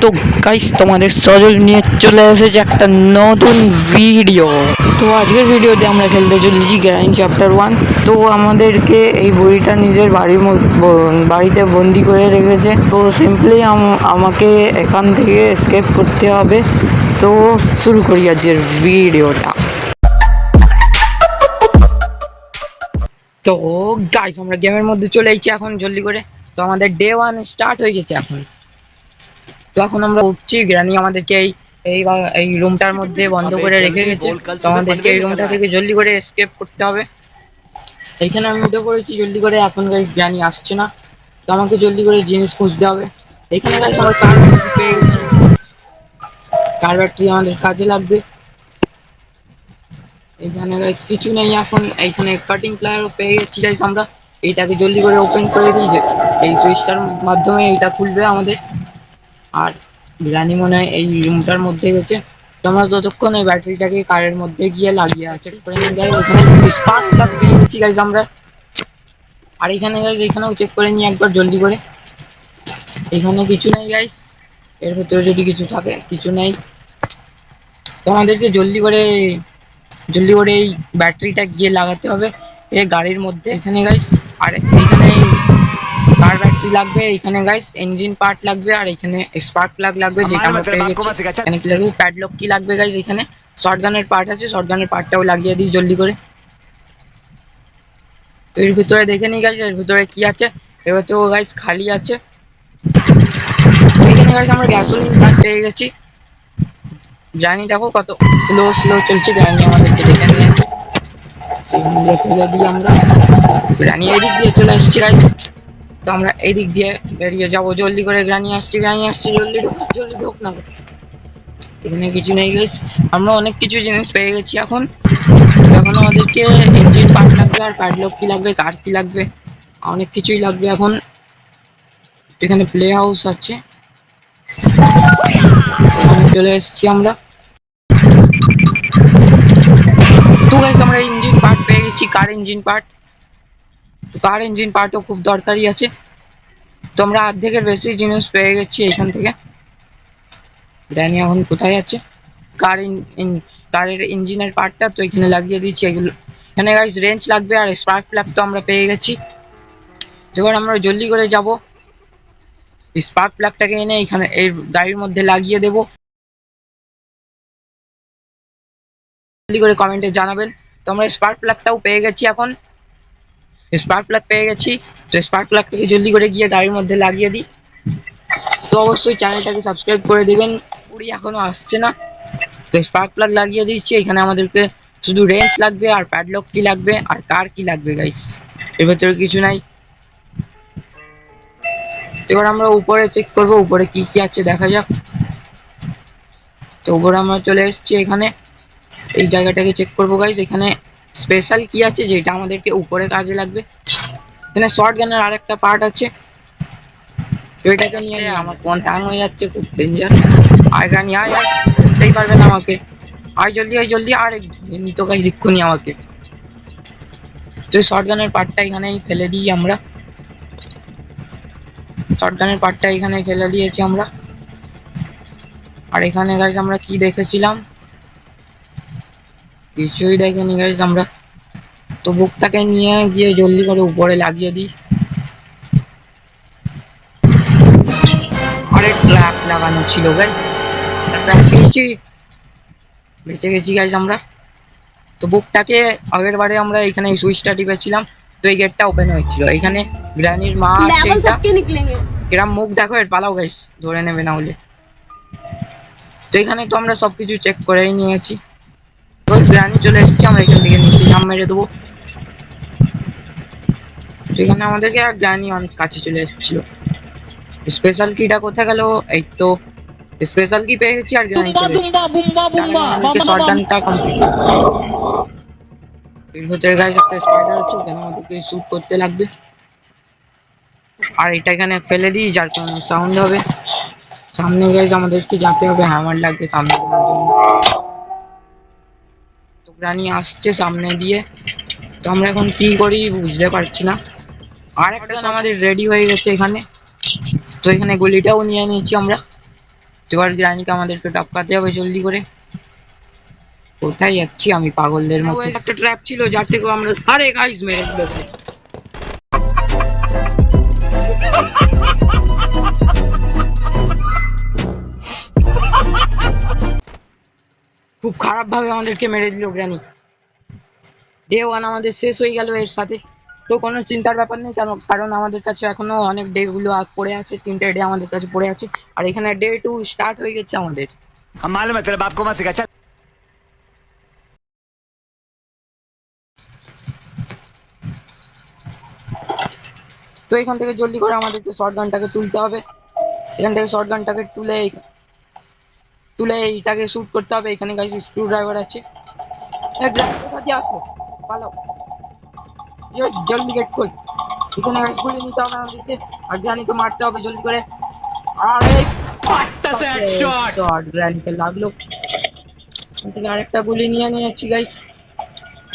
তো গাইস তোমাদের সজল নিয়ে চলে এসেছে একটা নতুন ভিডিও। তো আজকের ভিডিওতে আমরা খেলতে চলেছি গ্রাইন্ড চ্যাপ্টার 1। তো আমাদেরকে এই বুড়িটা নিজের বাড়িতে বন্দি করে রেখেছে। তো সিম্পলি আমাকে এখান থেকে এসকেপ করতে হবে। তো শুরু করি আজকের ভিডিওটা। তো গাইস আমরা গেমের মধ্যে চলে এসেছি এখন জলদি করে। তো আমাদের ডে 1 স্টার্ট হয়ে গেছে এখন। তো এখন আমরা উঠছি। গ্রানি আমাদেরকে এই রুমটার মধ্যে বন্ধ করে রেখে গেছে। তো আমাদেরকে এই রুমটা থেকে জলদি করে এসকেপ করতে হবে। এইখানে আমি উঠে পড়েছি জলদি করে। এখন গাইস গ্রানি আসছে না, তো আমাকে জলদি করে জিনিস খুঁজতে হবে। এখানে গাইস আমরা কার ব্যাটারি পেয়ে গেছি। কার ব্যাটারি আমাদের কাজে লাগবে। এখানে গাইস কিছু নেই এখন। এইখানে কাটিং প্লায়ারও পেয়ে গেছি গাইস আমরা। এইটাকে জলদি করে ওপেন করে দিই, যে এই সুইচটার মাধ্যমে এইটা খুলবে আমাদের। আর গ্রানি মনে হয় এই রুমটার মধ্যে গেছে। তো আমরা ততক্ষণ এই ব্যাটারিটাকে কারের মধ্যে গিয়ে লাগিয়ে চেক করে নিই গাইস। এখানে স্পার্ক প্লাগ পেয়ে গেছি গাইস আমরা। আর এখানে গাইস এখানেও চেক করে নিই একবার জলদি করে। এখানে কিছু নেই গাইস, এর ভেতরে যদি কিছু থাকে। কিছু নেই। তো আমাদেরকে জলদি করে এই ব্যাটারিটা গিয়ে লাগাতে হবে এই গাড়ির মধ্যে। এখানে গাইস আর এখানে কার ব্যাটারি লাগবে, এখানে গাইস ইঞ্জিন পার্ট লাগবে, আর এখানে স্পার্ক প্লাগ লাগবে যেটা আমরা পেয়ে গেছি। এখানে কি লাগবে, প্যাডলক কি লাগবে গাইস। এখানে শটগানের পার্ট আছে, শটগানের পার্টটাও লাগিয়ে দিই জলদি করে। তো এর ভিতরে দেখে নিই গাইস এর ভিতরে কি আছে। এর ভিতরে গাইস খালি আছে। এখানে গাইস আমরা গ্যাসোলিন পার্ট পেয়ে গেছি। জানি দেখো কত স্লো চলছে। গাড়ি আমাদেরকে দেখে নিয়েছে। ফেলে দিই আমরা। রানি এদিক দিয়ে চলে আসছি গাইস। তো আমরা এই দিক দিয়ে বেরিয়ে যাবো জলদি করে। গ্রানি আসছে জলদি ঢোক না। এখানে কিছু নেই গাইস, আমরা অনেক কিছু জিনিস পেয়ে গেছি এখন। এখন আমাদেরকে ইঞ্জিন পার্ট লাগবে, আর প্যাডলক কি লাগবে, কার কি লাগবে, অনেক কিছুই লাগবে এখন। এখানে প্লে হাউস আছে, এখানে চলে এসেছি আমরা। তো গাইস আমরা ইঞ্জিন পার্ট পেয়ে গেছি, কার ইঞ্জিন পার্ট। তো কার ইঞ্জিন পার্টও খুব দরকারি আছে। তো আমরা অর্ধেকের বেশি জিনিস পেয়ে গেছি এখান থেকে। ড্যানি এখন কোথায় আছে, কারের ইঞ্জিনের পার্টটা তো এখানে লাগিয়ে দিয়েছি। এগুলো এখানে গাইস রেঞ্চ লাগবে, আর স্পার্ক প্লাগ তো আমরা পেয়ে গেছি। এবার আমরা জলদি করে যাব, স্পার্ক প্লাগটাকে এনে এখানে এই গাড়ির মধ্যে লাগিয়ে দেব। জলদি করে কমেন্টে জানাবেন। তো আমরা স্পার্ক প্লাগটাও পেয়ে গেছি এখন। স্পার্ক প্লাগ পেয়ে গেছি। তো স্পার্ক প্লাগটাকে জলদি করে গিয়ে গাড়ির মধ্যে লাগিয়ে দিই। তো অবশ্যই চ্যানেলটাকে সাবস্ক্রাইব করে দিবেন। পুরি এখনো আসছে না। তো স্পার্ক প্লাগ লাগিয়ে দিচ্ছি। এখানে আমাদেরকে শুধু রেঞ্চ লাগবে, আর প্যাডলক কি লাগবে, আর কার কি লাগবে গাইস। এর ভেতরে কিছু নাই। এবার আমরা উপরে চেক করব, উপরে কি কি আছে দেখা যাক। তো উপরে আমরা চলে এসেছি। এখানে এই জায়গাটাকে চেক করবো গাইস। এখানে স্পেশাল কি আছে যেটা আমাদেরকে উপরে কাজে লাগবে। এখানে শর্ট গানের আরেকটা পার্ট আছে, তো এটাকে নিয়ে আমার ফোন হ্যাং হয়ে যাচ্ছে, খুব ডেঞ্জার। আয় গানি আয়, করতেই পারবে না আমাকে। আয় জলদি আর তো গাইস এক্ষুনি আমাকে। তো শর্ট গানের পার্টটা এখানেই ফেলে দিই আমরা। শটগানের পার্টটা এখানে ফেলে দিয়েছি আমরা। আর এখানে গাইস আমরা কি দেখেছিলাম, কিছুই দেখিনি গাইস আমরা। তো বুকটাকে নিয়ে গিয়ে জলদি করে উপরে লাগিয়ে দিই। আরে ট্র্যাপ লাগানো ছিল গাইস, ট্র্যাপ পেয়েছি, বেঁচে গেছি গাইস আমরা। তো বুকটাকে আগের বারে আমরা এখানে এই সুইচটা টিপেছিলাম, তো এই গেটটা ওপেন হয়েছিল। এখানে গ্রানির মা আছে, এটা এরম মুখ দেখো, এর পালাও গাইস, ধরে নেবে না হলে। তো এখানে তো আমরা সবকিছু চেক করেই নিয়েছি। তো গ্রানি চলে এসেছি, আমরা এখান থেকে নিচে জাম মেরে দেবো। তো এখানে আমাদেরকে আর গ্রানি অনেক কাছে চলে এসেছিল। স্পেশাল কিটা কোথায় গেল, এই তো স্পেশাল কি পেয়ে গেছি। আর গ্রানি চলে এসেছি, আমাদেরকে শটগানটা কমপ্লিট করতে হবে। এর ভিতরে গাইস একটা স্পাইডার আছে, এখানে আমাদেরকে শুট করতে লাগবে। আর এটা এখানে ফেলে দিই, যার কারণে সাউন্ড হবে। সামনে গাইস আমাদেরকে যেতে হবে, হ্যামার লাগবে সামনে। তো গ্রানি আসছে সামনে দিয়ে। তো আমরা এখন কি করি বুঝতে পারছি না। আর একটা আমাদের রেডি হয়ে গেছে এখানে। তো এখানে গুলিটাও নিয়ে নিয়েছি আমরা। এবার গ্রানিকে আমাদেরকে টপকাতে হবে জলদি করে। কোথায় যাচ্ছি আমি পাগলদের মতো? একটা ট্র্যাপ ছিল যার থেকে আমরা, আরে গাইস মেরে দিল ভাই। খুব খারাপ ভাবে আমাদেরকে মেরে দিল গ্রানি। ডে 1 আমাদের শেষ হয়ে গেল এর সাথে। তো কোনো চিন্তার ব্যাপার নেই, কারণ আমাদের কাছে এখনো অনেক ডে গুলো পড়ে আছে, 3টে ডে আমাদের কাছে পড়ে আছে। আর এখানে ডে 2 স্টার্ট হয়ে গেছে আমাদের। हम मालूम है तेरे बाप को मत सिखा चल। তো এখান থেকে জলদি করে আমাদেরকে শর্ট গানটাকে তুলতে হবে। এখান থেকে শর্ট গানটাকে তুলে তুলে এইটাকে শুট করতে হবে। এখানে গাইস স্ক্রু ড্রাইভার আছে। কোথা আসলো? পালাও, জলদি গেট খোল। এখানে গাইস গুলি নিতে হবে আমাদেরকে, আর গ্রানিকে মারতে হবে জলদি করে। আরে শট গ্রানিকে লাগলো। এখান থেকে আরেকটা গুলি নিয়ে নিয়েছি গাইস।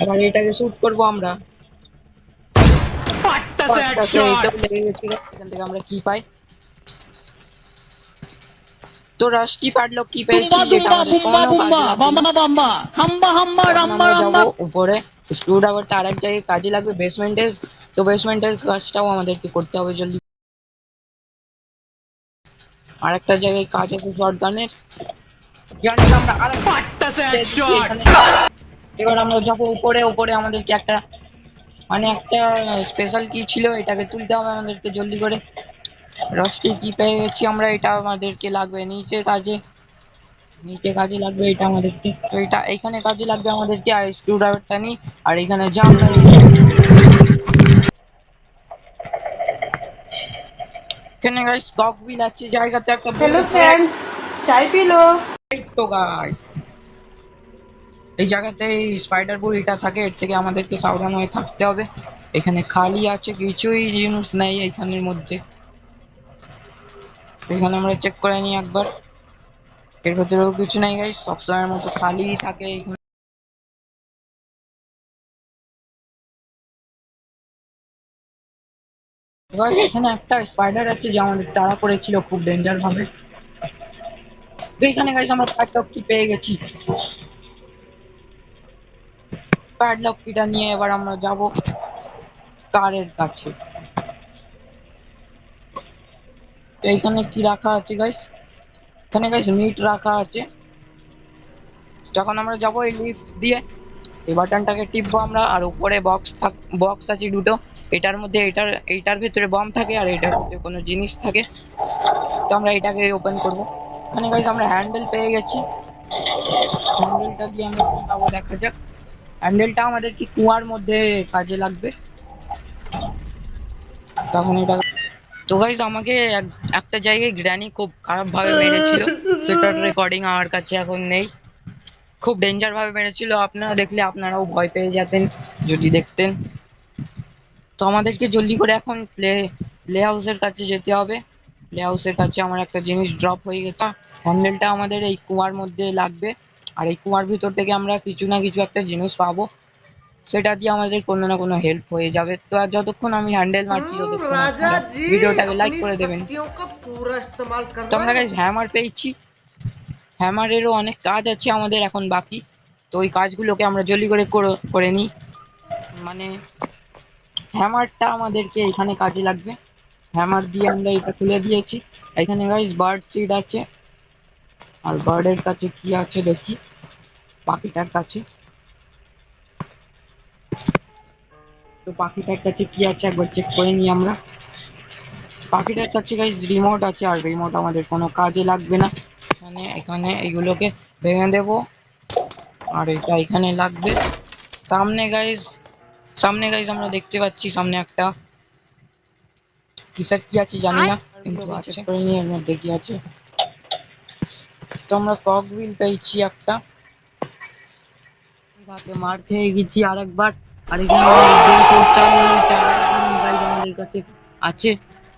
এবার এটাকে শুট করবো আমরা। এটাও লেগে গেছে। এখান থেকে আমরা কি পাই? তো রাস্টি প্যাডলক কি পেয়েছি, যেটা আমাদের কোনো কাজে লাগবে না। এখন আমরা যাবো উপরে। স্ক্রু ড্রাইভারটা আরেক জায়গায় কাজে লাগবে, বেসমেন্টের। তো বেসমেন্টের কাজটাও আমাদেরকে করতে হবে জলদি। আরেকটা জায়গায় কাজ আছে শর্ট গানের। আমরা এবার আমরা যাবো উপরে। উপরে আমাদেরকে একটা, মানে একটা স্পেশাল কি ছিল, এটাকে তুলতে হবে আমাদেরকে জলদি করে। রস্টি কি পেয়ে গেছি আমরা, এটা আমাদেরকে লাগবে নিচে কাজে লাগবে এটা আমাদেরকে। তো এটা এখানে কাজে লাগবে আমাদেরকে। আর স্ক্রু ড্রাইভারটা নিই, আর এখানে যা আমরা এখানে গাইস কক হুইল আছে জায়গাতে একটা। हेलो फ्रेंड, चाय पी लो। তো গাইস এই জায়গাতে স্পাইডার বুড়িটা থাকে, এর থেকে আমাদেরকে সাবধান হয়ে থাকতে হবে। এখানে খালি আছে, কিছুই জিনিস নেই এখানের মধ্যে। এখানে আমরা চেক করে নিই একবার। এর ভেতরেও কিছু নেই গাইস, সবসময়ের মতো খালিই থাকে এখানে। এখানে একটা স্পাইডার আছে যে আমাদের তাড়া করেছিল খুব ডেঞ্জার ভাবে। তো এখানে গাইস আমরা প্যাডলক কি পেয়ে গেছি। প্যাডলক কিটা নিয়ে এবার আমরা যাব কারের কাছে। তো এখানে কি রাখা আছে গাইস? এখানে গাইস মিট রাখা আছে। যখন আমরা যাবো এই লিফট দিয়ে, এই বাটনটাকে টিপবো আমরা, আর উপরে বক্স আছে দুটো। এটার মধ্যে এইটার ভিতরে বম থাকে, আর এটার মধ্যে কোনো জিনিস থাকে। তো আমরা এটাকে ওপেন করব। এখানে গাইস আমরা হ্যান্ডেল পেয়ে গেছি। হ্যান্ডেলটা দিয়ে আমরা কি পাবো দেখা যাক। হ্যান্ডেলটা আমাদের কি কুয়ার মধ্যে কাজে লাগবে। তখন এটা, তো গাইস আমাকে একটা জায়গায় গ্র্যানি খুব খারাপ ভাবে মেরেছিল। সেটার রেকর্ডিং আমার কাছে এখন নেই। খুব ডেঞ্জার ভাবে মেরেছিল, আপনারা দেখলে আপনারাও ভয় পেয়ে যেতেন যদি দেখতেন। তো আমাদেরকে জলদি করে এখন প্লে হাউসের কাছে যেতে হবে। প্লে হাউসের কাছে আমার একটা জিনিস ড্রপ হয়ে গেছে। হ্যান্ডেলটা আমাদের এই কুয়ার মধ্যে লাগবে, আর এই কুয়ার ভিতর থেকে আমরা কিছু না কিছু একটা জিনিস পাবো। সেটা দিয়ে আমাদের কোনো না কোনো হেল্প হয়ে যাবে। তো আর যতক্ষণ আমি হ্যান্ডেল মারছি ততক্ষণ राजा আপনারা जी ভিডিওটাকে লাইক अपनी করে দেবেন। शक्तियों का पूरा इस्तेमाल कर তো रहा আমরা है। গাইস হ্যামার পেয়েছি। হ্যামারেরও অনেক কাজ আছে আমাদের এখন বাকি। তো ওই কাজগুলোকে আমরা জলদি করে করে নিই। মানে হ্যামারটা আমাদেরকে এখানে কাজে লাগবে। হ্যামার দিয়ে আমরা এটা তুলে দিয়েছি। এখানে গাইস বার্ড সিড আছে, আর বার্ডের কাছে কি আছে দেখি। পাখিটার কাছে, তো পাখিটার কাছে কি আছে একবার চেক করে নিই আমরা। পাখিটার কাছে গাইস রিমোট আছে, আর রিমোট আমাদের কোনো কাজে লাগবে না। এখানে এইগুলোকে ভেঙে দেব, আর এটা এখানে লাগবে। সামনে গাইস আমরা দেখতে পাচ্ছি সামনে একটা কিসের কি আছে জানি না, কিন্তু চেক করে নিই এর মধ্যে কি আছে। তো আমরা কক হুইল পেয়েছি একটা। হাতে মার খেয়ে গেছি আরেকবার। আর এখানে চালু হয়েছে আরেকদিন গাইজ আমাদের কাছে আছে।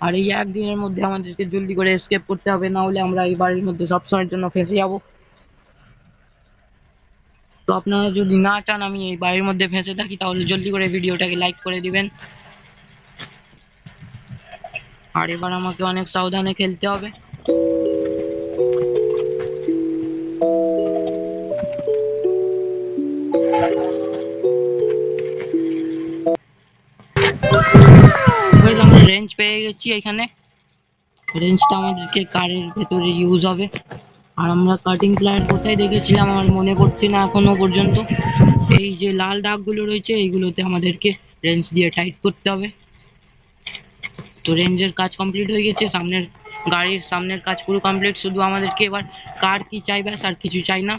আর এই একদিনের মধ্যে আমাদেরকে জলদি করে এসকেপ করতে হবে, না হলে আমরা এই বাড়ির মধ্যে সবসময়ের জন্য ফেঁসে যাবো। তো আপনারা যদি না চান আমি এই বাড়ির মধ্যে ফেঁসে থাকি, তাহলে জলদি করে ভিডিওটাকে লাইক করে দিবেন। আর এবার আমাকে অনেক সাবধানে খেলতে হবে। রেঞ্জ পেয়ে গেছি। এখানে রেঞ্জটা আমাদেরকে কারের ভেতরে ইউজ হবে। আর আমরা কাটিং প্লায়ার কোথায় দেখেছিলাম আমার মনে পড়ছে না এখনো পর্যন্ত। এই যে লাল দাগগুলো রয়েছে এইগুলোতে আমাদেরকে রেঞ্জ দিয়ে টাইট করতে হবে। তো রেঞ্জের কাজ কমপ্লিট হয়ে গেছে, গাড়ির সামনের কাজ পুরো কমপ্লিট। শুধু আমাদেরকে এবার কার কি চাই, ব্যাস আর কিছু চাই না।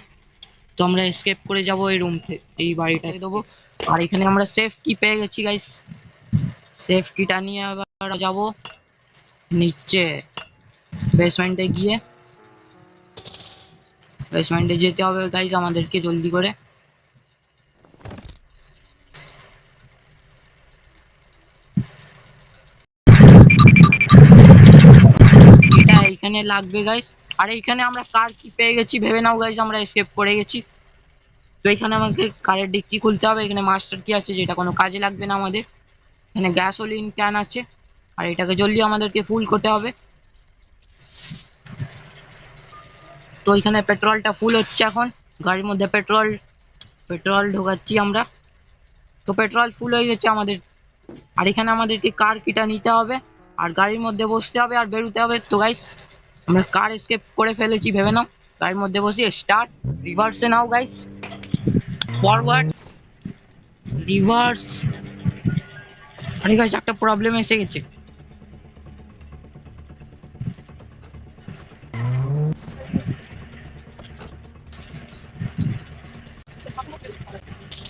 তো আমরা এসকেপ করে যাব এই রুম থেকে, এই বাড়িটাকে দেবো। আর এখানে আমরা সেফ কি পেয়ে গেছি গাইস। সেফ কিটা নিয়ে আবার যাব নিচে বেসমেন্টে যেতে হবে গাইস আমাদেরকে জলদি করে। এটা এইখানে লাগবে গাইস। আর এইখানে আমরা কার কি পেয়ে গেছি ভেবে নাও গাইস, আমরা এসকেপ করে গেছি। তো এখানে আমাকে কারের ডিক্কি খুলতে হবে। এখানে মাস্টার কি আছে যেটা কোনো কাজে লাগবে না আমাদের। এখানে গ্যাসোলিন ক্যান আছে আর এটাকে জলদি আমাদেরকে ফুল করতে হবে। তো এখানে পেট্রোলটা ফুল হচ্ছে এখন গাড়ির মধ্যে। পেট্রোল ঢোকাচ্ছি আমরা। তো পেট্রোল ফুল হয়ে গেছে আমাদের। আর এখানে আমাদেরকে কার কিটা নিতে হবে আর গাড়ির মধ্যে বসতে হবে আর বেরোতে হবে। তো গাইস আমরা কার এসকেপ করে ফেলেছি ভেবে নাও। গাড়ির মধ্যে বসিয়ে স্টার্ট, রিভার্সে নাও গাইস, ফরওয়ার্ড, রিভার্স। আরে গাইস একটা প্রবলেম এসে গেছে।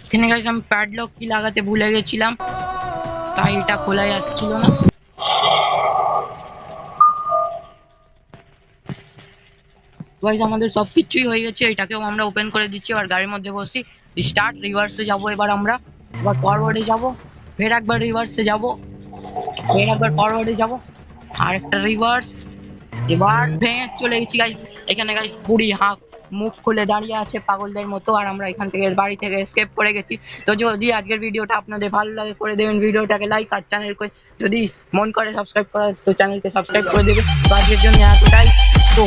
এখানে গাইস আমি প্যাডলক কি লাগাতে ভুলে গেছিলাম, তাই এটা খোলা যাচ্ছিল না। গাইস আমাদের সব কিছুই হয়ে গেছে, এটাকেও আমরা ওপেন করে দিচ্ছি। আর গাড়ির মধ্যে বসি, স্টার্ট, রিভার্সে যাব এবার আমরা। এবার ফরওয়ার্ডে যাব, ফের একবার রিভার্সে যাব, ফের একবার ফরওয়ার্ডে যাব, আর একটা রিভার্স। এবার ভেঙে চলে গেছি গাইস। এখানে গাইস বুড়ি হাঁক মুখ খুলে দাঁড়িয়ে আছে পাগলদের মতো। আর আমরা এখান থেকে বাড়ি থেকে এসকেপ করে গেছি। তো যদি আজকের ভিডিওটা আপনাদের ভালো লাগে করে দেবেন ভিডিওটাকে লাইক, আর চ্যানেলকে যদি মন করে সাবস্ক্রাইব করা তো চ্যানেলকে সাবস্ক্রাইব করে দেবেন। তো আজকের জন্য এতটাই। তো